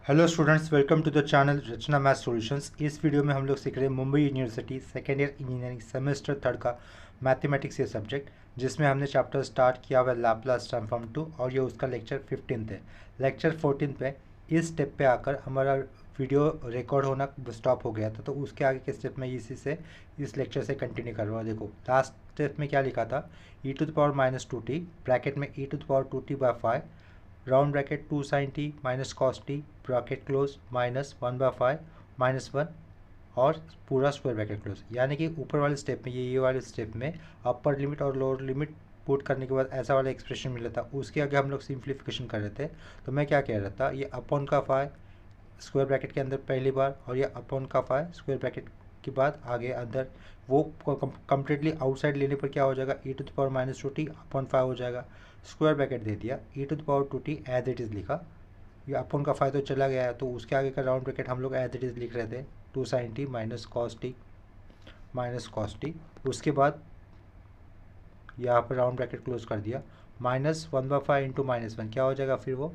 Hello students, welcome to the channel Rachna math solutions. इस वीडियो में हम लोग सीख रहे हैं Mumbai university second year engineering semester third का मैथमेटिक्स ये सब्जेक्ट, जिसमें हमने चैप्टर स्टार्ट किया हुआ है लैप्लास ट्रांसफॉर्म 2 और ये उसका लेक्चर 15 है। लेक्चर 14 पे इस स्टेप पे आकर हमारा वीडियो रिकॉर्ड होना स्टॉप हो गया था, तो उसके आगे के स्टेप में इसी से इस लेक्चर से कंटिन्यू कर रहा हूँ। देखो लास्ट स्टेप में क्या लिखा था, e⁻−2t ब्रैकेट में e⁻2t/5 round bracket 2 sin t minus cos T bracket close minus 1/5 -1 और पूरा स्क्वायर ब्रैकेट क्लोज। यानी कि ऊपर वाले स्टेप में ये वाले स्टेप में अपर लिमिट और लोअर लिमिट पुट करने के बाद ऐसा वाला एक्सप्रेशन मिला था, उसके आगे हम लोग सिंप्लीफिकेशन कर रहे थे। तो मैं क्या कह रहा था, ये अपॉन का फाइ स्क्वायर ब्रैकेट के अंदर पहली बार और ये अपॉन का फाइ स्क्वायर ब्रैकेट के बाद आगे अंदर वो कम्प्लीटली आउटसाइड लेने पर क्या हो जाएगा, e⁻−2t अपॉन 5 हो जाएगा। स्क्वायर ब्रैकेट दे दिया, e⁻2t एज इट इज़ लिखा, ये अपॉन का फाइ तो चला गया है, तो उसके आगे का राउंड ब्रैकेट हम लोग एज इट इज़ लिख रहे थे 2 sin t minus cos T. उसके बाद यहाँ पर राउंड ब्रैकेट क्लोज कर दिया, -1/5 इंटू -1 क्या हो जाएगा फिर वो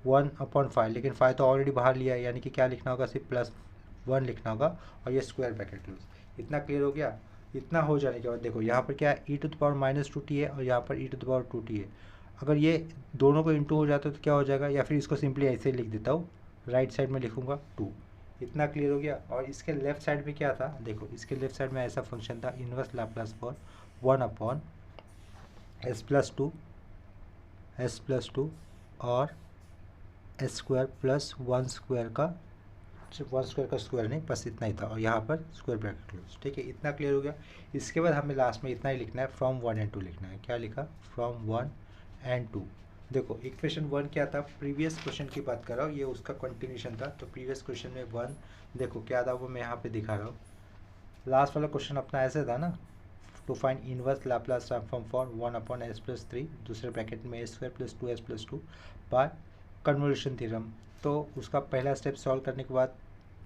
1/5, लेकिन 5 तो ऑलरेडी बाहर लिया है, यानी कि क्या लिखना होगा, सिर्फ +1 लिखना होगा और ये स्क्वायर ब्रैकेट क्लोज। इतना क्लियर हो गया। इतना हो जाने के बाद देखो यहाँ पर क्या है, e⁻−2t है और यहाँ पर e⁻2t है। अगर ये दोनों को इंटू हो जाता है तो क्या हो जाएगा, या फिर इसको सिंपली ऐसे लिख देता हूँ, राइट साइड में लिखूंगा 2। इतना क्लियर हो गया। और इसके लेफ्ट साइड में क्या था, देखो इसके लेफ्ट साइड में ऐसा फंक्शन था, इनवर्स लैप्लास फॉर 1/s+2 और s² +1² का, सिर्फ 1² का स्क्वायर नहीं, बस इतना ही था, और यहाँ पर स्क्वायर ब्रैकेट क्लोज। ठीक है, इतना क्लियर हो गया। इसके बाद हमें लास्ट में इतना ही लिखना है, फ्रॉम 1 and 2 लिखना है। क्या लिखा, फ्रॉम 1 and 2। देखो इक्वेशन 1 क्या था, प्रीवियस क्वेश्चन की बात कर रहा हूँ, ये उसका कंटिन्यूशन था। तो प्रीवियस क्वेश्चन में 1 देखो क्या था, वो मैं यहाँ पे दिखा रहा हूँ। लास्ट वाला क्वेश्चन अपना ऐसे था ना, to find inverse Laplace transform for 1/s+3 दूसरे ब्रैकेट में a²+2s+2 बाय कन्वोल्यूशन थ्योरम। तो उसका पहला स्टेप सॉल्व करने के बाद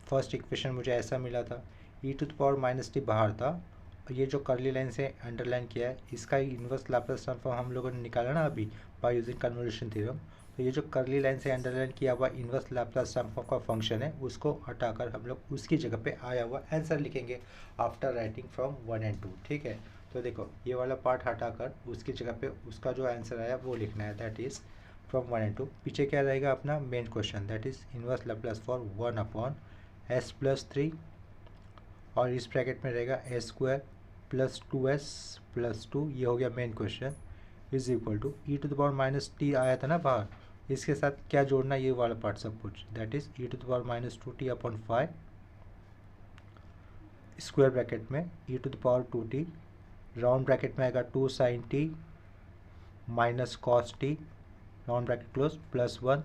फर्स्ट इक्वेशन मुझे ऐसा मिला था, e⁻−t बाहर था, और ये जो कर्ली लाइन से अंडरलाइन किया है इसका इनवर्स लैप्लास ट्रांसफॉर्म हम लोगों ने निकाला ना अभी बाय यूजिंग कन्वोल्यूशन थ्योरम। तो ये जो कर्ली लाइन से अंडरलाइन किया हुआ इनवर्स लैप्लास ट्रांसफॉर्म का फंक्शन है, उसको हटाकर हम लोग उसकी जगह पे आया हुआ आंसर लिखेंगे आफ्टर राइटिंग फ्रॉम 1 and 2। ठीक है, तो देखो ये वाला पार्ट हटाकर उसकी जगह पे उसका जो आंसर आया वो लिखना है, दैट इज़ फ्रॉम 1 and 2। पीछे क्या रहेगा अपना main question, that is inverse Laplace for 1/s+3 और इस ब्रैकेट में रहेगा s²+2s+2, ये हो गया main question, is equal to e⁻−t आया था ना बाहर, इसके साथ क्या जोड़ना, ये वाला पार्ट सब कुछ, that is e⁻−2t/5 square bracket में e⁻2t राउंड ब्रैकेट में आएगा 2 sin t minus cos t round bracket close +1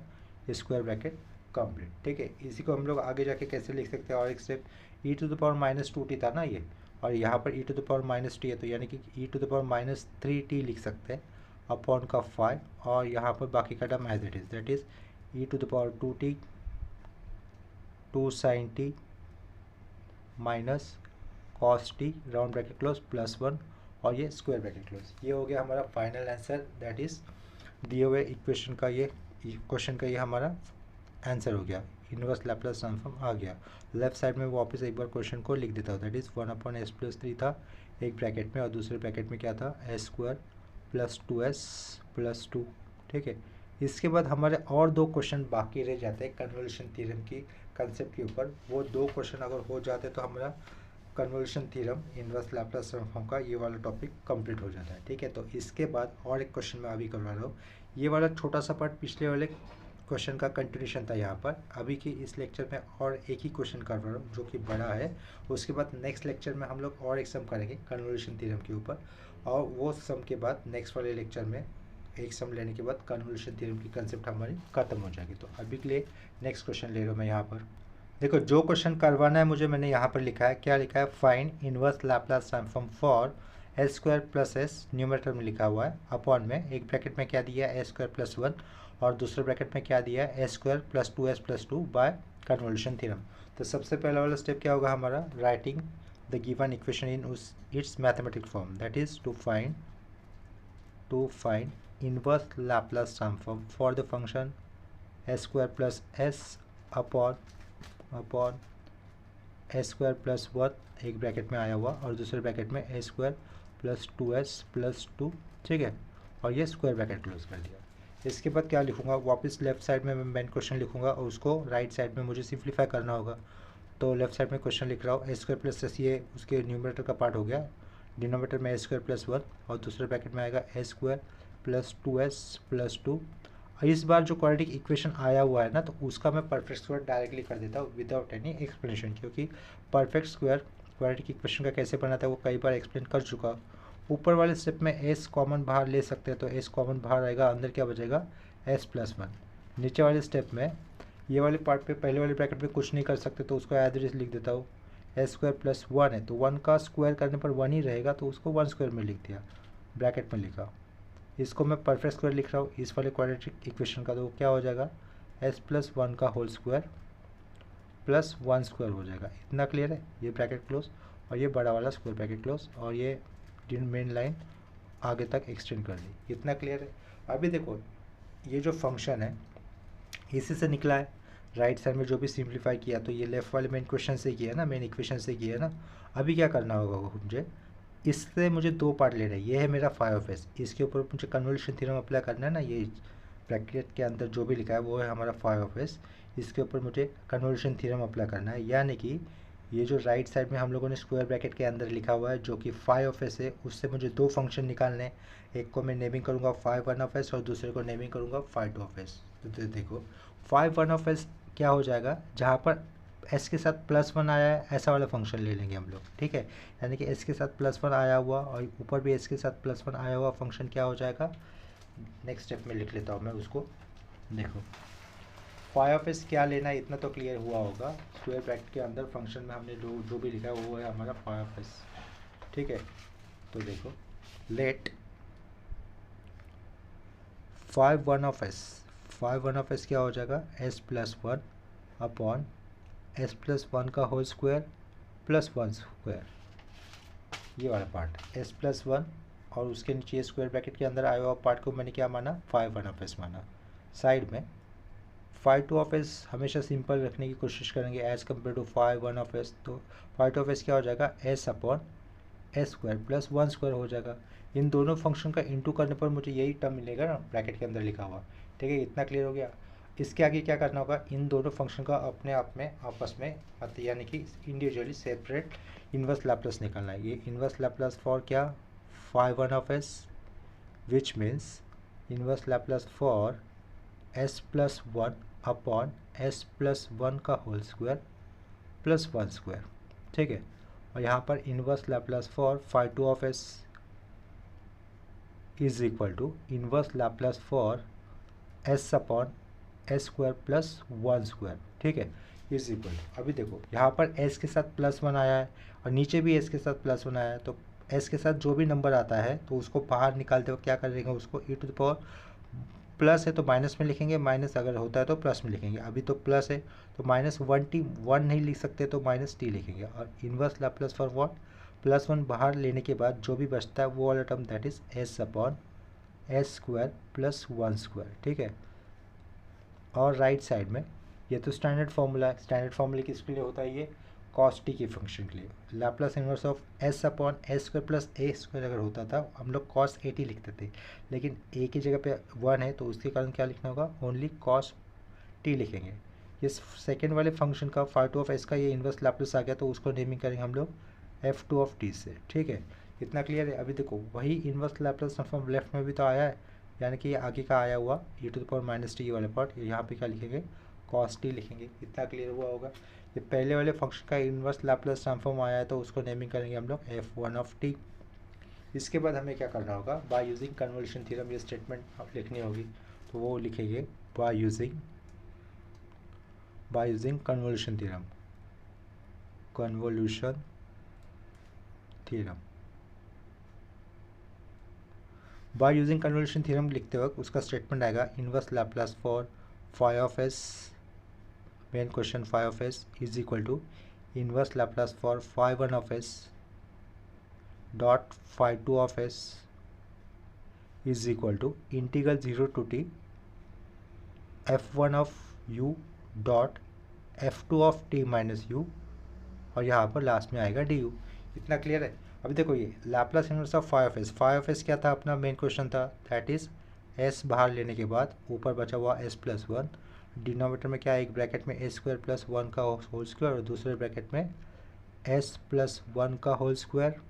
square bracket complete. ठीक है, इसी को हम लोग आगे जाके कैसे लिख सकते हैं, और एक स्टेप e⁻−2t था ना ये, और यहाँ पर e⁻−t है, तो यानी कि e⁻−3t लिख सकते हैं अपॉन का 5, और यहाँ पर बाकी का term as it is, that is e⁻2t 2 sin t minus cos t round bracket close +1 और ये स्क्वायर ब्रैकेट क्लोज। ये हो गया हमारा फाइनल आंसर, दैट इज़ दिए हुए इक्वेशन का, ये क्वेश्चन का ये हमारा आंसर हो गया, इनवर्स लैप्लास ट्रांसफॉर्म आ गया। लेफ्ट साइड में वापस एक बार क्वेश्चन को लिख देता हूँ, दैट इज़ 1/s+3 था एक ब्रैकेट में, और दूसरे ब्रैकेट में क्या था, s²+2s+2। ठीक है, इसके बाद हमारे और दो क्वेश्चन बाकी रह जाते हैं कन्वोल्यूशन थ्योरम की कंसेप्ट के ऊपर। वो दो क्वेश्चन अगर हो जाते तो हमारा convolution theorem inverse Laplace transform का ये वाला टॉपिक कंप्लीट हो जाता है। ठीक है, तो इसके बाद और एक क्वेश्चन मैं अभी करवा रहा हूँ, ये वाला छोटा सा पार्ट पिछले वाले क्वेश्चन का कंटिन्यूशन था यहाँ पर। अभी की इस लेक्चर में और एक ही क्वेश्चन करवा रहा हूँ जो कि बड़ा है, उसके बाद नेक्स्ट लेक्चर में हम लोग और एक सम करेंगे कन्वोल्यूशन थ्योरम के ऊपर, और वो सम के बाद नेक्स्ट वाले लेक्चर में एक सम लेने के बाद कन्वोल्यूशन थ्योरम की कंसेप्ट हमारी खत्म हो जाएगी। तो अभी के लिए नेक्स्ट क्वेश्चन ले रहा हूँ मैं यहाँ पर। देखो जो क्वेश्चन करवाना है मुझे, मैंने यहाँ पर लिखा है, क्या लिखा है, find inverse Laplace transform for s²+s, numerator में लिखा हुआ है, अपॉन में एक ब्रैकेट में क्या दिया है s²+1 और दूसरे ब्रैकेट में क्या दिया है s²+2s+2 बाय कन्वोल्यूशन थ्योरम। तो सबसे पहला वाला स्टेप क्या होगा हमारा, writing the given equation in उस its mathematic form, that is to find inverse Laplace transform for the function s²+s upon a square plus 1 एक ब्रैकेट में आया हुआ और दूसरे ब्रैकेट में ए स्क्वायर प्लस 2s प्लस 2, ठीक है, और ये स्क्वायर ब्रैकेट क्लोज कर दिया। इसके बाद क्या लिखूंगा, वापस लेफ्ट साइड में मैं मेन क्वेश्चन लिखूंगा और उसको राइट साइड में मुझे सिंप्लीफाई करना होगा। तो लेफ्ट साइड में क्वेश्चन लिख रहा हूँ, ए स्क्वायर प्लस एस, ये उसके न्यूमरेटर का पार्ट हो गया, डिनोमिनेटर में ए स्क्वायर प्लस 1 और दूसरे ब्रैकेट में आएगा ए स्क्वायर प्लस 2s प्लस 2। इस बार जो क्वाड्रेटिक इक्वेशन आया हुआ है ना, तो उसका मैं परफेक्ट स्क्वायर डायरेक्टली कर देता हूँ विदाउट एनी एक्सप्लेनेशन, क्योंकि परफेक्ट स्क्वायर क्वाड्रेटिक इक्वेशन का कैसे बनाता है वो कई बार एक्सप्लेन कर चुका। ऊपर वाले स्टेप में एस कॉमन बाहर ले सकते हैं, तो एस कॉमन बाहर आएगा, अंदर क्या बचेगा एस प्लस 1। नीचे वाले स्टेप में ये वाले पार्ट पे पहले वाले ब्रैकेट में कुछ नहीं कर सकते, तो उसको एज इट इज लिख देता हूँ, एस स्क्वायर प्लस 1 है तो 1 का स्क्वायर करने पर 1 ही रहेगा, तो उसको 1 स्क्वायर में लिख दिया, ब्रैकेट में लिखा। इसको मैं परफेक्ट स्क्वायर लिख रहा हूँ इस वाले क्वाड्रेटिक इक्वेशन का, तो क्या हो जाएगा एस प्लस 1 का होल स्क्वायर प्लस 1 स्क्वायर हो जाएगा। इतना क्लियर है, ये ब्रैकेट क्लोज और ये बड़ा वाला स्क्वायर ब्रैकेट क्लोज, और ये मेन लाइन आगे तक एक्सटेंड कर दी। इतना क्लियर है। अभी देखो ये जो फंक्शन है इसी से निकला है, राइट साइड में जो भी सिंप्लीफाई किया तो ये लेफ्ट वाले मेन क्वेश्चन से किया ना, मेन इक्वेशन से किया ना। अभी क्या करना होगा मुझे, इससे मुझे दो पार्ट ले रहे हैं, ये है मेरा फाई ऑफ एस, इसके ऊपर मुझे कन्वोल्यूशन थ्योरम अप्लाई करना है ना, ये ब्रैकेट के अंदर जो भी लिखा है वो है हमारा फाई ऑफ एस, इसके ऊपर मुझे कन्वोल्यूशन थ्योरम अप्लाई करना है। यानी कि ये जो राइट साइड में हम लोगों ने स्क्वायर ब्रैकेट के अंदर लिखा हुआ है जो कि फाई ऑफ एस है, उससे मुझे दो फंक्शन निकालने हैं, एक को मैं नेमिंग करूँगा फाई वन ऑफ एस और दूसरे को नेमिंग करूँगा फाई टू ऑफ एस। तो देखो फाई वन ऑफ एस क्या हो जाएगा, जहाँ पर एस के साथ प्लस 1 आया है ऐसा वाला फंक्शन ले लेंगे हम लोग, ठीक है। यानी कि एस के साथ प्लस 1 आया हुआ और ऊपर भी एस के साथ प्लस 1 आया हुआ फंक्शन क्या हो जाएगा, नेक्स्ट स्टेप में लिख लेता हूँ मैं उसको। देखो फाई ऑफ एस क्या लेना है इतना तो क्लियर हुआ होगा, स्क्वायर ब्रैकेट के अंदर फंक्शन में हमने जो भी लिखा है वो है हमारा फाई ऑफ एस, ठीक है। तो देखो let phi one of s, phi one of s क्या हो जाएगा s plus 1 upon s plus 1 का होल स्क्वायर प्लस 1 स्क्वायर, ये वाला पार्ट एस प्लस 1 और उसके नीचे स्क्वायर ब्रैकेट के अंदर आया हुआ पार्ट को मैंने क्या माना फाई वन ऑफ एस माना। साइड में फाई टू ऑफ एस हमेशा सिंपल रखने की कोशिश करेंगे as compare to phi one of s, तो फाई टू ऑफ एस क्या हो जाएगा s upon s square plus 1 square हो जाएगा। इन दोनों फंक्शन का इंटू करने पर मुझे यही टर्म मिलेगा ना ब्रैकेट के अंदर लिखा हुआ, ठीक है। इतना क्लियर हो गया। इसके आगे क्या करना होगा, इन दोनों फंक्शन का अपने आप में आपस में यानी कि इंडिविजुअली सेपरेट इन्वर्स लैप्लास निकालना है। ये इन्वर्स लैप्लास फॉर क्या phi one of s, which means inverse Laplace for s plus 1 upon s plus 1 का होल स्क्वायर प्लस 1 स्क्वायर, ठीक है। और यहाँ पर inverse Laplace for phi two of s is equal to inverse Laplace for s upon s square plus 1 square, ठीक है, is equal to. अभी देखो यहाँ पर एस के साथ प्लस 1 आया है और नीचे भी एस के साथ प्लस 1 आया है, तो एस के साथ जो भी नंबर आता है तो उसको बाहर निकालते हुए क्या करेंगे, उसको ई टू द पावर प्लस है तो माइनस में लिखेंगे, माइनस अगर होता है तो प्लस में लिखेंगे। अभी तो प्लस है तो माइनस 1 नहीं लिख सकते तो माइनस टी लिखेंगे। और inverse Laplace for what, plus 1 बाहर लेने के बाद जो भी बचता है वो वाला term that is S upon s square plus 1 square, ठीक है। और राइट साइड में ये तो स्टैंडर्ड फार्मूला है, स्टैंडर्ड फार्मूला किसके लिए होता है, ये कॉस टी के फंक्शन के लिए। Laplace inverse of S upon s square plus A square अगर होता था हम लोग कॉस ए टी लिखते थे, लेकिन ए की जगह पे 1 है तो उसके कारण क्या लिखना होगा, ओनली कॉस टी लिखेंगे। ये सेकेंड वाले फंक्शन का फाई टू ऑफ एस का ये इन्वर्स लैप्लास आ गया तो उसको नेमिंग करेंगे हम लोग एफ टू ऑफ टी से, ठीक है। इतना क्लियर है। अभी देखो वही इन्वर्स लैप्लास ट्रांसफॉर्म लेफ्ट में भी तो आया है, यानी कि ये आगे का आया हुआ e to the power minus t वाले पार्ट, यहाँ पे क्या लिखेंगे कॉस टी लिखेंगे। इतना क्लियर हुआ होगा। ये पहले वाले फंक्शन का इन्वर्स लैप्लास ट्रांसफॉर्म आया है तो उसको नेमिंग करेंगे हम लोग एफ वन ऑफ टी। इसके बाद हमें क्या करना होगा, बाय यूजिंग कन्वोल्यूशन थ्योरम ये स्टेटमेंट लिखनी होगी, तो वो लिखेंगे by using convolution theorem, convolution theorem. By using convolution theorem लिखते वक्त उसका स्टेटमेंट आएगा inverse Laplace for phi of s, main question phi of s is equal to inverse Laplace for phi one of s dot phi two of s is equal to integral 0 to t f1 of u dot f2 of t minus you, और यहाँ पर last में आएगा D you. इतना clear है। अभी देखो ये Laplace inverse of phi of s, phi of s क्या था अपना मेन क्वेश्चन था, दैट इज एस बाहर लेने के बाद ऊपर बचा हुआ एस प्लस वन, डिनोमिनेटर में क्या है, एक ब्रैकेट में एस स्क्वायर प्लस वन का होल स्क्वायर और दूसरे ब्रैकेट में एस प्लस वन का whole square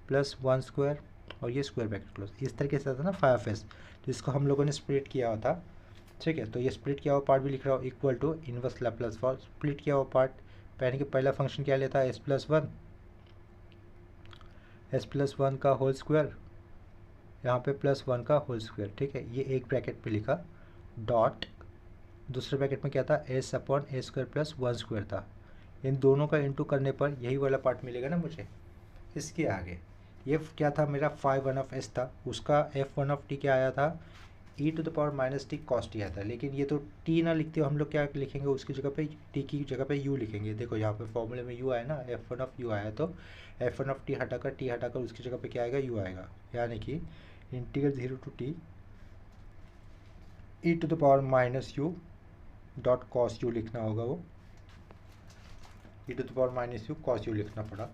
plus one square और ये स्क्वायर ब्रैकेट क्लोज। इस तरीके से था ना फाई ऑफ एस, जिसको हम लोगों ने स्प्लिट किया हुआ था। ठीक है, तो ये स्प्लिट किया हुआ पार्ट भी लिख रहा हूँ equal to inverse Laplace for split किया हुआ पार्ट। पहले कि पहला फंक्शन क्या लेता है, एस प्लस वन का होल स्क्वायर, यहाँ पे प्लस वन का होल स्क्वायर। ठीक है, ये एक ब्रैकेट पे लिखा डॉट, दूसरे ब्रैकेट में क्या था, S upon a square plus one square था। इन दोनों का इंटू करने पर यही वाला पार्ट मिलेगा ना मुझे। इसके आगे ये क्या था मेरा फाई वन ऑफ एस था, उसका एफ वन ऑफ टी क्या आया था, e to the power minus t cos t आया था। लेकिन ये तो टी ना लिखते हो हम लोग, क्या लिखेंगे उसकी जगह पे, टी की जगह पे यू लिखेंगे। देखो यहाँ पे फॉर्मूले में यू आया ना, एफ वन ऑफ यू आया, तो एफ वन ऑफ टी हटाकर उसकी जगह पे क्या आएगा, यू आएगा। यानी कि integral zero to t e to the power minus u dot cos u लिखना होगा, वो e to the power minus u cos u लिखना पड़ा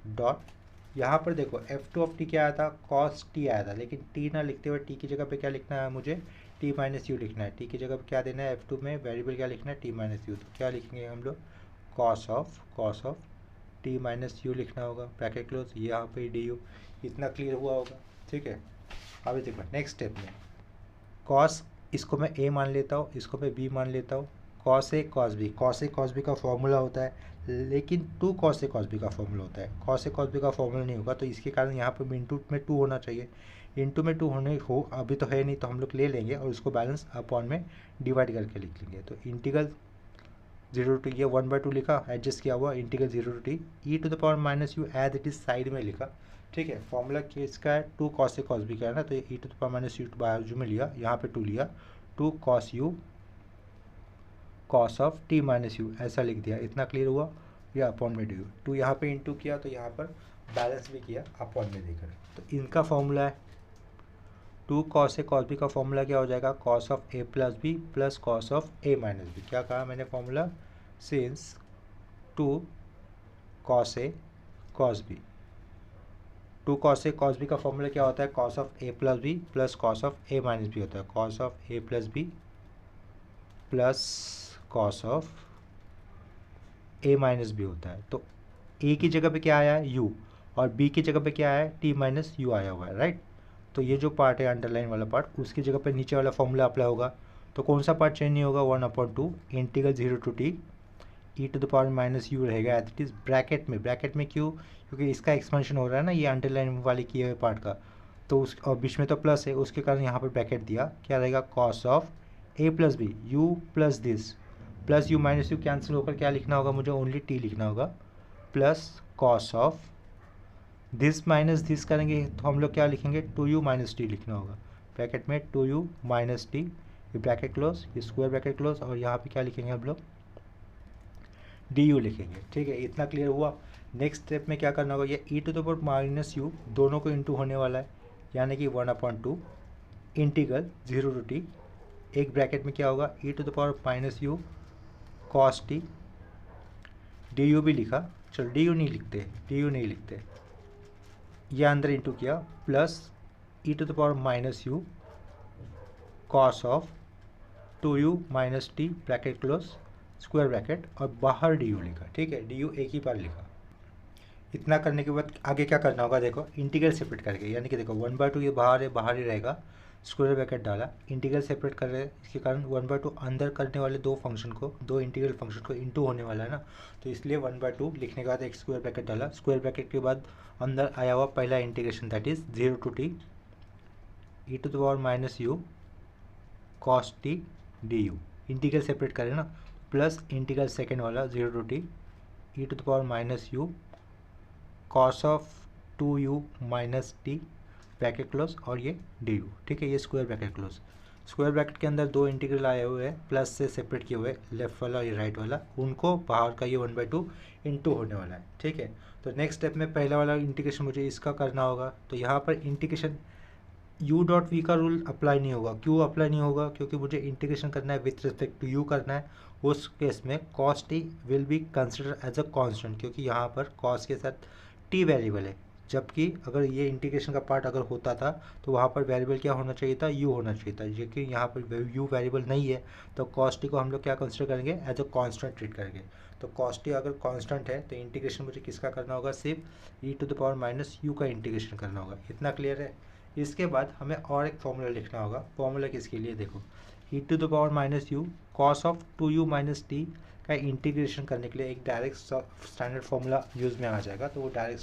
डॉट। यहाँ पर देखो एफ टू ऑफ टी क्या आया था, कॉस टी आया था, लेकिन टी ना लिखते हुए टी की जगह पे क्या लिखना है मुझे, टी माइनस यू लिखना है। टी की जगह पे क्या देना है, एफ टू में वेरिएबल क्या लिखना है, टी माइनस यू। तो क्या लिखेंगे हम लोग, cos of t minus you लिखना होगा, ब्रैकेट क्लोज, यहाँ पे डी यू। इतना क्लियर हुआ होगा। ठीक है, अभी देखो नेक्स्ट स्टेप में कॉस, इसको मैं ए मान लेता हूँ, इसको मैं बी मान लेता हूँ। कॉस ए कॉस बी का फॉर्मूला होता है, लेकिन टू कॉस ए कॉस बी का फॉर्मूला होता है। कॉस ए कॉस बी का फॉर्मूला नहीं होगा, तो इसके कारण यहाँ पर इंटू में टू होना चाहिए। इंटू में टू होने हो अभी तो है नहीं, तो हम लोग ले लेंगे और उसको बैलेंस अपॉन में डिवाइड करके लिख लेंगे। तो इंटीग्रल जीरो टू, ये वन बाई टू लिखा एडजस्ट किया हुआ, integral zero to t e to the power minus u as it is side में लिखा। ठीक है, फॉर्मूला किसका है, टू कॉस ए कॉस बी का है ना, तो ये e to the power minus u बाजू में लिया, यहाँ पे टू लिया, two cos u cos of t minus u ऐसा लिख दिया। इतना क्लियर हुआ, या अपॉन में डी यू, टू यहाँ पे इंटू किया तो यहाँ पर बैलेंस भी किया अपॉन में देकर। तो इनका फॉर्मूला है टू कॉस ए कॉस बी का फॉर्मूला क्या हो जाएगा, cos of A plus B plus cos of A minus B. क्या कहा मैंने फॉर्मूला, सिंस टू कॉस ए कॉस बी, टू कॉस ए कॉस बी का फॉर्मूला क्या होता है, cos of A plus B plus cos of A minus B होता है। Cos of A plus B plus cos of A minus B होता है। तो ए की जगह पे क्या आया है, यू, और बी की जगह पे क्या है, टी माइनस यू आया हुआ है, राइट। तो ये जो पार्ट है अंडरलाइन वाला पार्ट, उसकी जगह पे नीचे वाला फॉर्मूला अप्लाई होगा। तो कौन सा पार्ट चेंज नहीं होगा, one upon two integral zero to t e to the power minus u रहेगा एज इट इज ब्रैकेट में क्यों, क्योंकि इसका एक्सपेंशन हो रहा है ना ये अंडरलाइन वाली किए हुए पार्ट का, तो उस और बीच में तो प्लस है, उसके कारण यहाँ पर ब्रैकेट दिया। क्या रहेगा, cos of A plus B, u plus this, plus u minus u cancel होकर क्या लिखना होगा मुझे, ओनली टी लिखना होगा, plus cos of this minus this करेंगे तो हम लोग क्या लिखेंगे, टू यू माइनस टी लिखना होगा, ब्रैकेट में टू यू माइनस टी, ये ब्रैकेट क्लोज, ये स्क्वायर ब्रैकेट क्लोज, और यहाँ पे क्या लिखेंगे हम लोग, डी यू लिखेंगे। ठीक है, इतना क्लियर हुआ। नेक्स्ट स्टेप में क्या करना होगा, ये e to the power minus u दोनों को इंटू होने वाला है, यानी कि one upon two integral zero to t, एक ब्रैकेट में क्या होगा, e to the power minus u cos t, d u भी लिखा, चलो डी यू नहीं लिखते, ये अंदर इंटू किया, plus e to the power minus u cos of two u minus t bracket close square bracket, और बाहर डी यू लिखा। ठीक है, डी यू एक ही बार लिखा। इतना करने के बाद आगे क्या करना होगा, देखो इंटीग्रल सेपरेट करके, यानी कि देखो वन बाई टू ये बाहर है, बाहर ही रहेगा, स्क्वायर ब्रैकेट डाला, इंटीग्रल सेपरेट कर रहे हैं, इसके कारण वन बाई टू अंदर करने वाले दो इंटीग्रल फंक्शन को इंटू होने वाला है ना, तो इसलिए वन बाई टू लिखने के बाद एक स्क्वायर ब्रैकेट डाला, स्क्वायर ब्रैकेट के बाद अंदर आया हुआ पहला integration that is zero to t e to the power minus u cos t d u, integral separate करें ना, प्लस इंटीग्रल सेकेंड वाला zero to t e to the power minus u cos of two u minus t bracket close, और ये d u. ठीक है, ये square bracket close, square bracket के अंदर दो इंटीग्रल आए हुए हैं, प्लस से सेपरेट किए हुए, लेफ्ट वाला और ये राइट वाला, उनको बाहर का ये वन बाई टू इंटू होने वाला है। ठीक है, तो नेक्स्ट स्टेप में पहला वाला इंटीग्रेशन मुझे इसका करना होगा, तो यहाँ पर इंटीग्रेशन u डॉट वी का रूल अप्लाई नहीं होगा। क्यों अप्लाई नहीं होगा, क्योंकि मुझे इंटीग्रेशन करना है विथ रिस्पेक्ट टू u करना है, उस केस में cos t will be consider as a constant, क्योंकि यहाँ पर कॉस के साथ टी वेरिएबल है, जबकि अगर ये इंटीग्रेशन का पार्ट अगर होता था तो वहाँ पर वेरिएबल क्या होना चाहिए था, यू होना चाहिए था, लेकिन यहाँ पर यू वेरिएबल नहीं है, तो कॉस टी को हम लोग क्या कंसिडर करेंगे, एज अ कांस्टेंट ट्रीट करेंगे। तो कॉस टी अगर कांस्टेंट है तो इंटीग्रेशन मुझे किसका करना होगा, सिर्फ e to the power minus u का इंटीग्रेशन करना होगा। इतना क्लियर है। इसके बाद हमें और एक फॉर्मूला लिखना होगा। फॉर्मूला किसके लिए, देखो e to the power minus u cos of 2u minus t का इंटीग्रेशन करने के लिए एक डायरेक्ट स्टैंडर्ड फॉर्मूला यूज़ में आ जाएगा। तो वो डायरेक्ट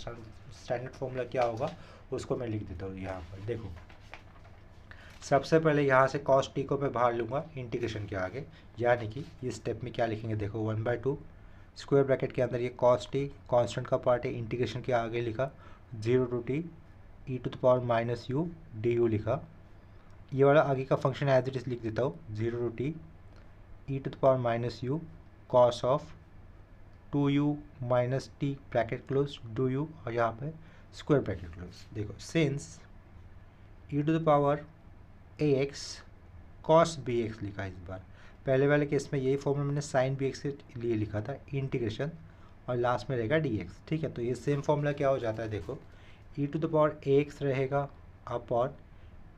स्टैंडर्ड फॉर्मूला क्या होगा उसको मैं लिख देता हूँ यहाँ पर। देखो सबसे पहले यहाँ से कॉस टी को मैं बाहर लूँगा इंटीग्रेशन के आगे, यानी कि इस स्टेप में क्या लिखेंगे, देखो 1/2 स्क्वायर ब्रैकेट के अंदर ये कॉस टी कॉन्स्टेंट का पार्ट है, इंटीग्रेशन के आगे लिखा 0 to t e to the power minus u d u लिखा। ये वाला आगे का फंक्शन एज इट इज लिख देता हूँ 0 to t e to the power minus u cos of 2u minus t bracket close d u, और यहाँ पे स्क्वायर ब्रैकेट क्लोज। देखो since e to the power a x cos b x लिखा है इस बार। पहले वाले केस में यही फॉर्मूला मैंने साइन बी एक्स के लिए लिखा था इंटीग्रेशन, और लास्ट में रहेगा डी एक्स। ठीक है, तो ये सेम फॉर्मूला क्या हो जाता है, देखो e to the power a x रहेगा upon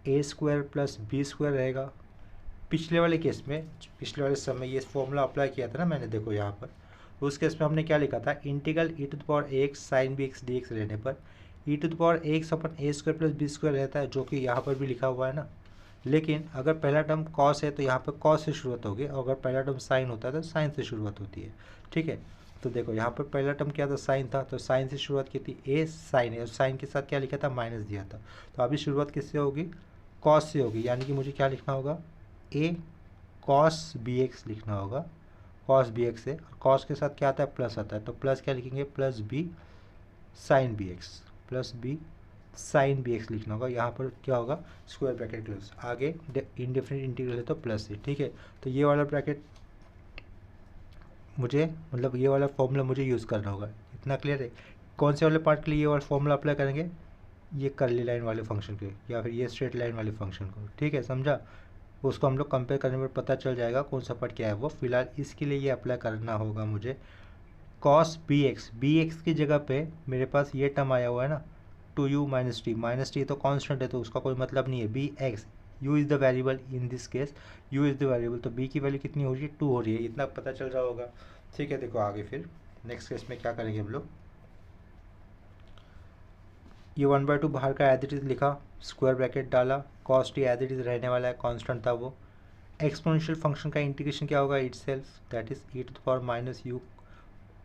a square plus b square रहेगा। पिछले वाले केस में, पिछले वाले समय ये फॉर्मूला अप्लाई किया था ना मैंने, देखो यहाँ पर उस केस में हमने क्या लिखा था, integral e to the power a x sine b x d x रहने पर e to the power a x upon a square plus b square रहता है, जो कि यहाँ पर भी लिखा हुआ है ना। लेकिन अगर पहला टर्म कॉस है तो यहाँ पर कॉस से शुरुआत होगी, और अगर पहला टर्म साइन होता है तो साइन से शुरुआत होती है। ठीक है, तो देखो यहाँ पर पहला टर्म क्या था, साइन था, तो साइन से शुरुआत की थी, ए साइन है, और साइन के साथ क्या लिखा था, माइनस दिया था। तो अभी शुरुआत किससे होगी, कॉस से होगी, यानी कि मुझे क्या लिखना होगा, ए कॉस बी एक्स लिखना होगा, कॉस बी एक्स है, कॉस के साथ क्या आता है, प्लस आता है, तो प्लस क्या लिखेंगे, plus b sine b x, plus b sine b x लिखना होगा। यहाँ पर क्या होगा, स्क्वायर ब्रैकेट क्लोज, आगे इनडेफिनिट इंटीग्रल है तो प्लस है। ठीक है, तो ये वाला ब्रैकेट मुझे, मतलब ये वाला फॉर्मूला मुझे यूज़ करना होगा। इतना क्लियर है। कौन से वाले पार्ट के लिए ये वाला फॉर्मूला अप्लाई करेंगे, ये कर्ली लाइन वाले फंक्शन के, या फिर ये स्ट्रेट लाइन वाले फंक्शन को। ठीक है, समझा। उसको हम लोग कंपेयर करने पर पता चल जाएगा कौन सा पार्ट क्या है वो। फिलहाल इसके लिए ये अप्लाई करना होगा मुझे, कॉस बी एक्स की जगह पे मेरे पास ये टर्म आया हुआ है ना, 2u माइनस टी तो कांस्टेंट है तो उसका कोई मतलब नहीं है, b x, u is the variable in this case, u is the variable, तो b की वैल्यू कितनी हो रही है, 2 हो रही है, इतना पता चल रहा होगा। ठीक है, देखो आगे फिर नेक्स्ट केस में क्या करेंगे हम लोग, ये 1/2 बाहर का एज इट इज़ लिखा, स्क्वायर ब्रैकेट डाला, cos t as it is रहने वाला है, कांस्टेंट था वो। एक्सपोनेंशियल फंक्शन का इंटीग्रेशन क्या होगा, itself, that is e to the power minus u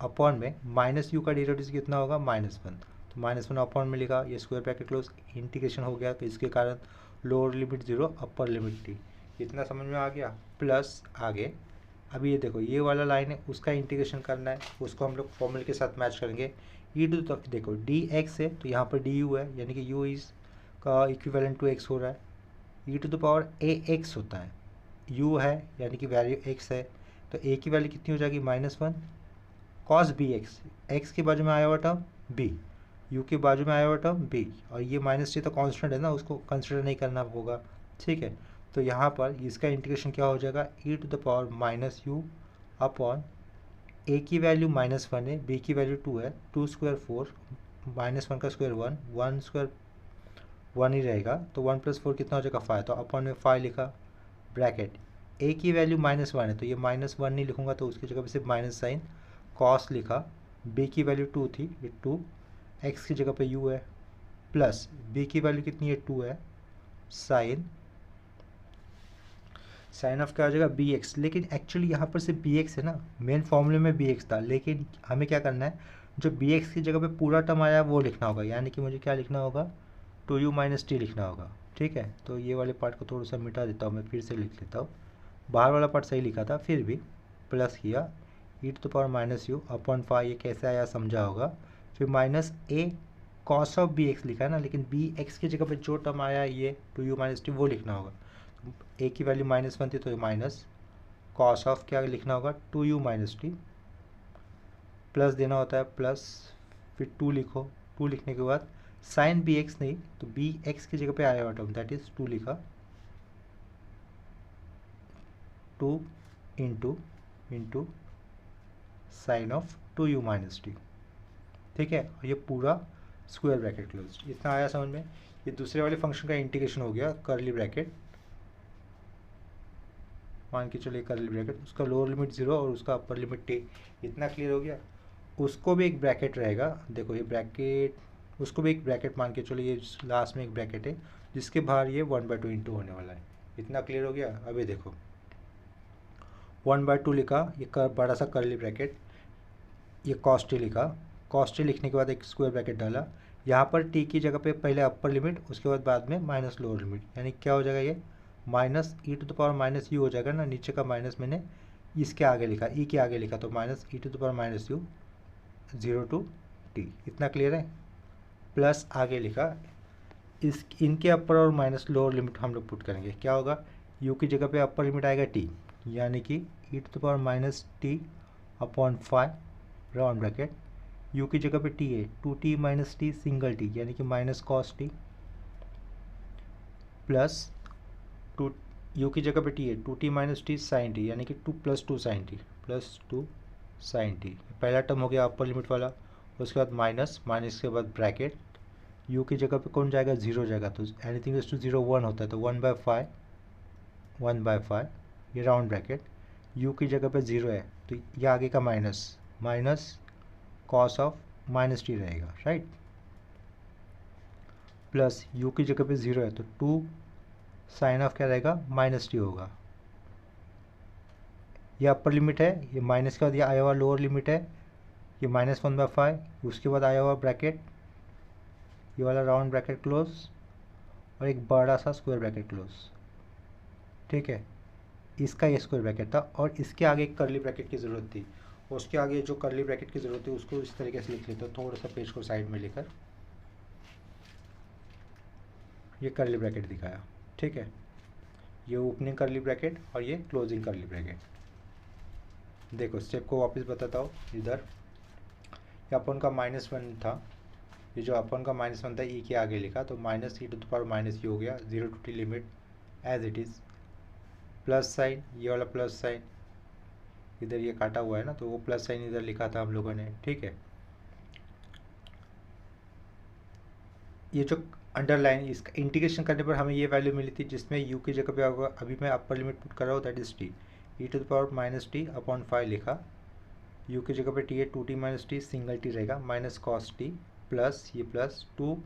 upon में माइनस यू का डेरिवेटिव कितना होगा, -1, तो -1 अपॉन में लिखा, ये स्क्वायर ब्रैकेट क्लोज, इंटीग्रेशन हो गया, तो इसके कारण lower limit 0 upper limit T, इतना समझ में आ गया। प्लस आगे अभी ये देखो ये वाला लाइन है, उसका इंटीग्रेशन करना है, उसको हम लोग फॉर्मूले के साथ मैच करेंगे। ई टू द, देखो डी एक्स है तो यहाँ पर डी यू है, यानी कि यू इज का इक्विवेलेंट टू एक्स हो रहा है। E to the power a x होता है, यू है यानी कि वैल्यू एक्स है, तो ए की वैल्यू कितनी हो जाएगी, -1 कॉस बी एक्स, एक्स के बाजू में आया हुआ टर्म बी, यू के बाजू में आया हुआ टर्म बी, और ये माइनस टी तो कांस्टेंट है ना, उसको कंसिडर नहीं करना होगा। ठीक है, तो यहाँ पर इसका इंटीग्रेशन क्या हो जाएगा, e to the power minus u upon a की वैल्यू -1 है, बी की वैल्यू 2 है, 2 स्क्वायर 4, -1 का स्क्वायर 1, 1 स्क्वायर 1 ही रहेगा, तो 1 + 4 कितना हो जाएगा, 5, तो अपॉन में 5 लिखा, ब्रैकेट ए की वैल्यू -1 है तो ये -1 नहीं लिखूंगा, तो उसकी जगह पे सिर्फ माइनस साइन, कॉस लिखा, बी की वैल्यू 2 थी, ये 2, एक्स की जगह पे यू है, प्लस बी की वैल्यू कितनी है, 2 है, साइन ऑफ क्या हो जाएगा, बी एक्स। लेकिन एक्चुअली यहाँ पर सिर्फ बी एक्स है ना, मेन फॉर्मूले में बी एक्स था, लेकिन हमें क्या करना है, जो बी एक्स की जगह पे पूरा टर्म आया है वो लिखना होगा, यानी कि मुझे क्या लिखना होगा, 2u माइनस टी लिखना होगा। ठीक है, तो ये वाले पार्ट को थोड़ा सा मिटा देता हूँ, मैं फिर से लिख लेता हूँ, बाहर वाला पार्ट सही लिखा था, फिर भी प्लस किया, e to the power minus u upon 5, ये कैसे आया समझा होगा, फिर minus a cos of b x लिखा है ना, लेकिन बी एक्स की जगह पे जो टर्म आया है ये 2u माइनस टी वो लिखना होगा, ए की वैल्यू -1 थी तो माइनस, कॉस ऑफ क्या लिखना होगा, 2u माइनस टी, प्लस देना होता है प्लस, फिर 2 लिखो, 2 लिखने के बाद साइन बी एक्स नहीं तो बी एक्स की जगह पे आया हुआ टर्म दैट इज 2 लिखा, 2 into into sine of 2u minus T. ठीक है, और ये पूरा स्क्वायर ब्रैकेट क्लोज। इतना आया समझ में। ये दूसरे वाले फंक्शन का इंटीग्रेशन हो गया, कर्ली ब्रैकेट मान के चलिए, कर्ली ब्रैकेट, उसका लोअर लिमिट 0 और उसका अपर लिमिट टी। इतना क्लियर हो गया। उसको भी एक ब्रैकेट रहेगा, देखो ये ब्रैकेट, उसको भी एक ब्रैकेट मान के चलिए, ये लास्ट में एक ब्रैकेट है जिसके बाहर ये 1/2 इंटू होने वाला है। इतना क्लियर हो गया। अभी देखो 1/2 लिखा, ये बड़ा सा कर्ली ब्रैकेट, ये कॉस टी लिखा, कॉस टी लिखने के बाद एक स्क्वायर ब्रैकेट डाला। यहाँ पर टी की जगह पे पहले अपर लिमिट, उसके बाद में माइनस लोअर लिमिट, यानी क्या हो जाएगा, ये minus e to the power minus u हो जाएगा ना। नीचे का माइनस मैंने इसके आगे लिखा, ई के आगे लिखा, तो minus e to the power minus u 0 to t. इतना क्लियर है। प्लस आगे लिखा, इस इनके अपर और माइनस लोअर लिमिट हम लोग पुट करेंगे। क्या होगा, यू की जगह पे अपर लिमिट आएगा टी, यानी कि e to the power minus t upon 5 round bracket. U की जगह पे टी है, 2t minus t single T, यानी कि minus cos t, plus two, you की जगह पे टी है, 2t minus t sine T, यानी कि 2 + 2 sine t, plus 2 sine t. पहला टर्म हो गया अपर लिमिट वाला। उसके बाद माइनस, माइनस के बाद ब्रैकेट, यू की जगह पे कौन जाएगा, 0 जाएगा, तो एनीथिंग टू 0 1 होता है, तो 1/5 ये राउंड ब्रैकेट। यू की जगह पे 0 है, तो ये आगे का minus, minus cos of minus T रहेगा, राइट। प्लस यू की जगह पे 0 है, तो 2 साइन ऑफ क्या रहेगा, माइनस टी होगा। ये अपर लिमिट है, ये माइनस के बाद ये आया हुआ लोअर लिमिट है, ये -1/5, उसके बाद आया हुआ ब्रैकेट, ये वाला राउंड ब्रैकेट क्लोज, और एक बड़ा सा स्क्वायर ब्रैकेट क्लोज। ठीक है, इसका ये स्क्वायर ब्रैकेट था, और इसके आगे एक कर्ली ब्रैकेट की ज़रूरत थी। उसके आगे जो कर्ली ब्रैकेट की ज़रूरत थी उसको इस तरीके से लिख लेते हो, थोड़ा सा पेज को साइड में लेकर ये कर्ली ब्रैकेट दिखाया। ठीक है, ये ओपनिंग कर्ली ब्रैकेट और ये क्लोजिंग कर्ली ब्रैकेट। देखो स्टेप को वापस बताता हूँ। इधर ये अपन का -1 था, ये जो अपन का -1 था ई के आगे लिखा, तो minus e to the power minus u हो गया, 0 to t limit as it is. Plus sine, ये वाला प्लस साइन इधर ये काटा हुआ है ना, तो वो प्लस साइन इधर लिखा था हम लोगों ने। ठीक है, ये जो अंडरलाइन, इसका इंटीग्रेशन करने पर हमें ये वैल्यू मिली थी, जिसमें यू की जगह पे अभी मैं अपर लिमिट पुट कर रहा हूँ, that is t, e to the power minus t upon 5 लिखा। यू की जगह पे टी है, 2t minus t single t रहेगा, माइनस कॉस टी, प्लस ये प्लस 2,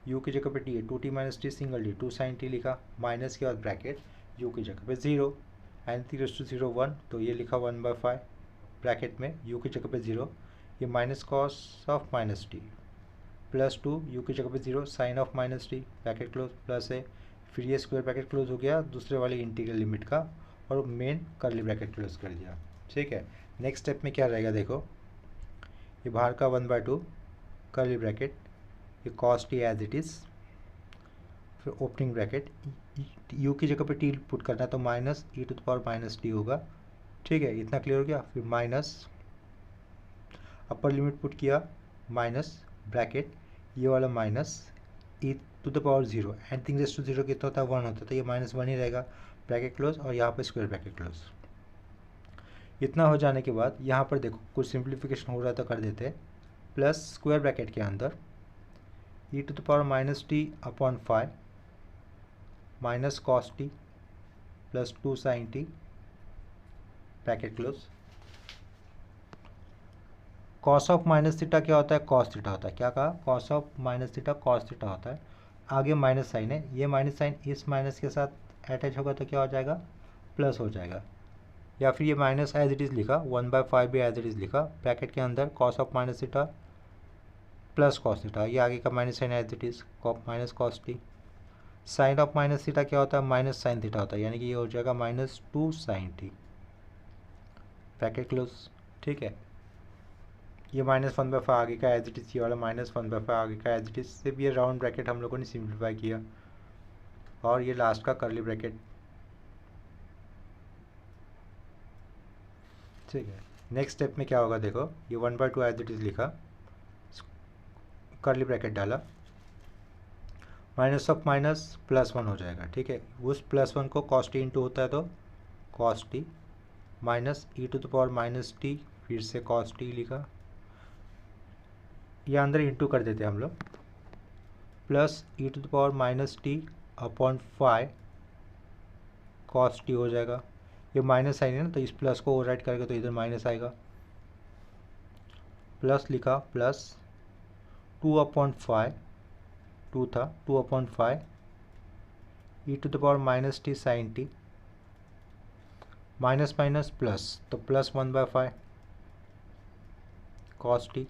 यू की जगह पे टी है, 2t minus t single t, 2 sine t लिखा, माइनस के बाद ब्रैकेट, यू की जगह पे 0 एंड टी रेज़ टू 0 1, तो ये लिखा 1/5 ब्रैकेट में, यू की जगह पे 0, ये minus cos of minus t, plus 2, u की जगह पे 0 sine of minus t, bracket close, plus है, फिर ये स्क्वायर ब्रैकेट क्लोज हो गया दूसरे वाले इंटीग्रल लिमिट का, और मेन कर्ली ब्रैकेट क्लोज कर दिया। ठीक है, नेक्स्ट स्टेप में क्या रहेगा, देखो ये बाहर का 1/2 कर्ली ब्रैकेट, ये cos t as it is, फिर ओपनिंग ब्रैकेट, यू की जगह पे टी पुट करना है, तो minus e to the power minus t होगा। ठीक है, इतना क्लियर हो गया। फिर माइनस अपर लिमिट पुट किया, माइनस ब्रैकेट, ये वाला minus e to the power 0, anything raise to 0 कितना होता है, 1 होता है, तो ये -1 ही रहेगा, ब्रैकेट क्लोज, और यहाँ पर स्क्वायर ब्रैकेट क्लोज। इतना हो जाने के बाद यहाँ पर देखो कुछ सिंप्लीफिकेशन हो रहा है, तो कर देते हैं। प्लस स्क्वायर ब्रैकेट के अंदर e to the power minus t upon 5 minus cos t plus 2 sine t, bracket close. Cos of minus theta क्या होता है, कॉस थीटा होता है। क्या कहा, cos of minus theta cos theta होता है। आगे माइनस साइन है, ये माइनस साइन इस माइनस के साथ अटैच होगा, तो क्या हो जाएगा, प्लस हो जाएगा। या फिर ये माइनस एज इट इज़ लिखा, 1/5 भी एज इट इज़ लिखा, ब्रैकेट के अंदर cos of minus theta plus cos theta, ये आगे का minus sine as it is minus cos t. Sine of minus theta क्या होता है, माइनस साइन थीटा होता है, यानी कि ये हो जाएगा -2 साइन टी, ब्रैकेट क्लोज। ठीक है, ये -1/5 आगे का एज इट इज़, ये वाला -1/5 आगे का एज इट इज़, सिर्फ ये राउंड ब्रैकेट हम लोगों ने सिंप्लीफाई किया, और ये लास्ट का कर्ली ब्रैकेट। ठीक है, नेक्स्ट स्टेप में क्या होगा, देखो ये 1/2 एज इट इज़ लिखा, कर्ली ब्रैकेट डाला, माइनस ऑफ माइनस +1 हो जाएगा। ठीक है, उस +1 को कॉस टी इंटू होता है, तो cos t minus e to the power minus t, फिर से कॉस टी लिखा, ये अंदर इंटू कर देते हैं हम लोग, plus e to the power minus t upon 5 cos t हो जाएगा। ये माइनस साइन है ना, तो इस प्लस को ओवरराइट करेगा तो इधर माइनस आएगा, प्लस लिखा, प्लस 2/5, 2 था, 2/5 e to the power minus t sine t, minus minus plus, तो plus 1/5 cos t,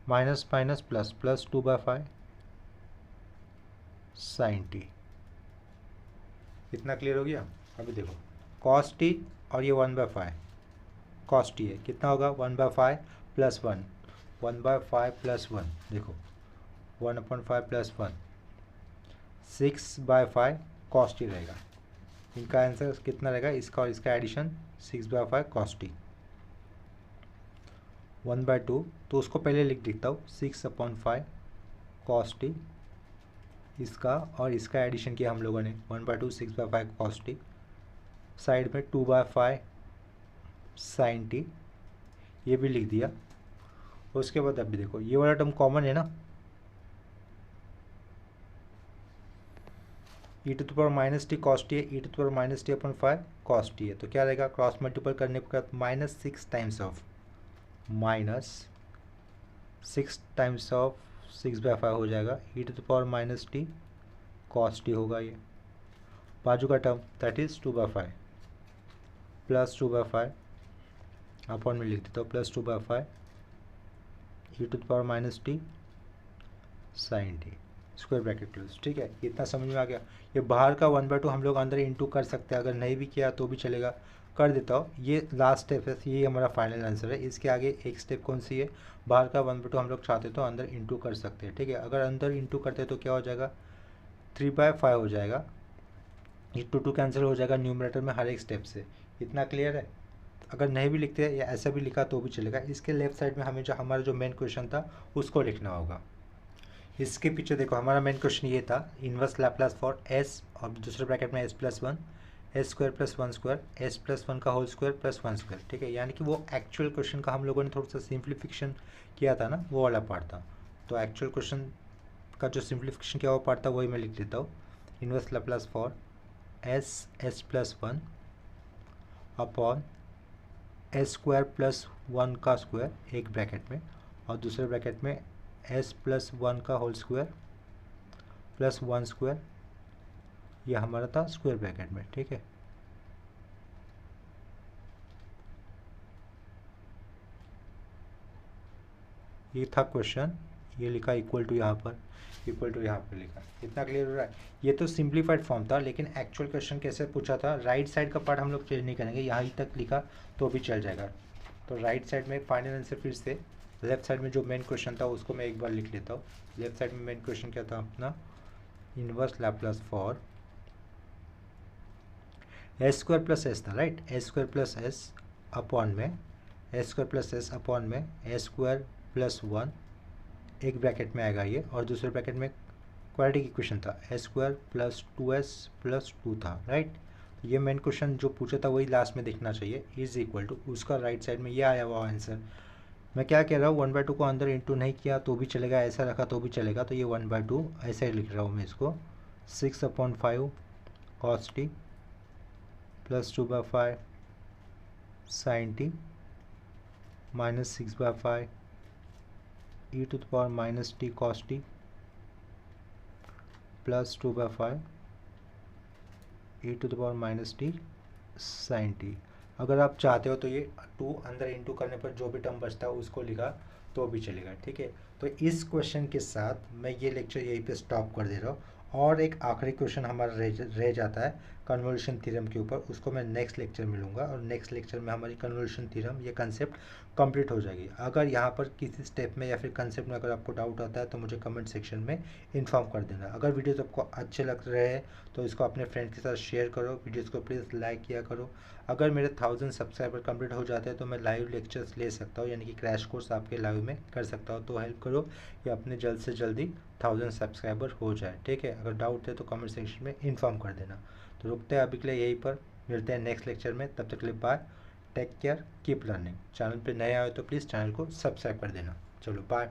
minus minus plus, plus 2/5 sine t. इतना क्लियर हो गया। अभी देखो कॉस टी और ये 1/5 कॉस टी है, कितना होगा 1/5 प्लस 1, 1/5 प्लस 1, देखो 1/5 प्लस 1, 6/5 कॉस टी रहेगा। इनका आंसर कितना रहेगा, इसका और इसका एडिशन 6/5 कॉस टी, 1/2, तो उसको पहले लिख देता हूँ 6/5 कॉस टी, इसका और इसका एडिशन किया हम लोगों ने 1/2 6/5 कॉस टी, साइड में 2/5 साइन टी, ये भी लिख दिया। उसके बाद अभी देखो ये वाला टर्म कॉमन है ना, e to the power minus t cos t है, e to the power minus t upon 5 cos t है, तो क्या रहेगा क्रॉस मल्टीपल करने के बाद -6 टाइम्स ऑफ -6 हो जाएगा, e to the power minus t cos t होगा। ये बाजू का term that is 2/5 plus 2/5 upon में लिख देता हूँ plus 2/5 e to the power minus t sine t, square bracket close. ठीक है, इतना समझ में आ गया। ये बाहर का 1/2 हम लोग अंदर इंटू कर सकते हैं, अगर नहीं भी किया तो भी चलेगा, कर देता हूँ। ये लास्ट स्टेप है, ये हमारा फाइनल आंसर है। इसके आगे एक स्टेप कौन सी है, बाहर का 1/2 हम लोग चाहते तो अंदर इंटू कर सकते हैं। ठीक है, अगर अंदर इंटू करते तो क्या हो जाएगा 3/5 हो जाएगा, ये 2 कैंसिल हो जाएगा न्यूमरेटर में हर एक स्टेप से। इतना क्लियर है। अगर नहीं भी लिखते या ऐसा भी लिखा तो भी चलेगा। इसके लेफ्ट साइड में हमें जो हमारा जो मेन क्वेश्चन था उसको लिखना होगा। इसके पीछे देखो हमारा मेन क्वेश्चन ये था, इन्वर्स लैप्लास फॉर एस, और दूसरे ब्रैकेट में s+1, s² + 1² s+1 का होल स्क्वायर प्लस 1²। ठीक है, यानी कि वो एक्चुअल क्वेश्चन का हम लोगों ने थोड़ा सा सिंप्लीफिकेशन किया था ना, वो वाला पार्ट था। तो एक्चुअल क्वेश्चन का जो सिंप्लीफिकेशन किया हुआ पार्ट था वही मैं लिख देता हूँ। Inverse Laplace for s+1 upon s² + 1 का स्क्वायर एक ब्रैकेट में, और दूसरे ब्रैकेट में s+1 का होल स्क्वायर प्लस 1², यह हमारा था स्क्वायर ब्रैकेट में। ठीक है, ये था क्वेश्चन, ये लिखा इक्वल टू, यहाँ पर इक्वल टू यहाँ पर लिखा। इतना क्लियर हो रहा है। ये तो सिंप्लीफाइड फॉर्म था, लेकिन एक्चुअल क्वेश्चन कैसे पूछा था, राइट साइड का पार्ट हम लोग चेंज नहीं करेंगे, यहाँ तक लिखा तो भी चल जाएगा। तो राइट साइड में फाइनल आंसर, फिर से लेफ्ट साइड में जो मेन क्वेश्चन था उसको मैं एक बार लिख लेता हूँ। लेफ्ट साइड में मेन क्वेश्चन क्या था अपना, inverse Laplace for s² + s था, राइट, s² + s अपॉन में s² + s अपॉन में s² + 1 एक ब्रैकेट में आएगा ये, और दूसरे ब्रैकेट में क्वाड्रेटिक इक्वेशन था s² + 2s + 2 था, राइट। तो ये मेन क्वेश्चन जो पूछा था वही लास्ट में देखना चाहिए, इज इक्वल टू उसका राइट साइड में ये आया हुआ आंसर। मैं क्या कह रहा हूँ, 1/2 को अंदर इंटू नहीं किया तो भी चलेगा, ऐसा रखा तो भी चलेगा, तो ये 1/2 ऐसे ही लिख रहा हूँ मैं इसको, 6/5 cos t plus 2/5 sin t minus 6/5 e to the power minus t cos t plus 2/5 e to the power minus t sin t। अगर आप चाहते हो तो ये 2 अंदर इंटू करने पर जो भी टर्म बचता है उसको लिखा तो भी चलेगा। ठीक है, तो इस क्वेश्चन के साथ मैं ये लेक्चर यहीं पे स्टॉप कर दे रहा हूँ, और एक आखिरी क्वेश्चन हमारा रह जाता है कन्वोल्यूशन थ्योरम के ऊपर, उसको मैं नेक्स्ट लेक्चर में लूँगा, और नेक्स्ट लेक्चर में हमारी कन्वोल्यूशन थ्योरम ये कंसेप्ट कंप्लीट हो जाएगी। अगर यहाँ पर किसी स्टेप में या फिर कंसेप्ट में अगर आपको डाउट आता है तो मुझे कमेंट सेक्शन में इन्फॉर्म कर देना। अगर वीडियोज़ आपको अच्छे लग रहे हैं तो इसको अपने फ्रेंड्स के साथ शेयर करो, वीडियोज़ को प्लीज़ लाइक किया करो। अगर मेरे 1000 सब्सक्राइबर कंप्लीट हो जाते हैं तो मैं लाइव लेक्चर्स ले सकता हूँ, यानी कि क्रैश कोर्स आपके लाइव में कर सकता हूँ। तो हेल्प करो कि अपने जल्द से जल्दी 1000 सब्सक्राइबर हो जाए। ठीक है, अगर डाउट है तो कमेंट सेक्शन में इन्फॉर्म कर देना। तो रुकते हैं अभी के लिए यहीं पर। मिलते हैं नेक्स्ट लेक्चर में, तब तक के लिए bye, take care, keep learning. Channel पे नए आए तो प्लीज़ चैनल को सब्सक्राइब कर देना। चलो बाय।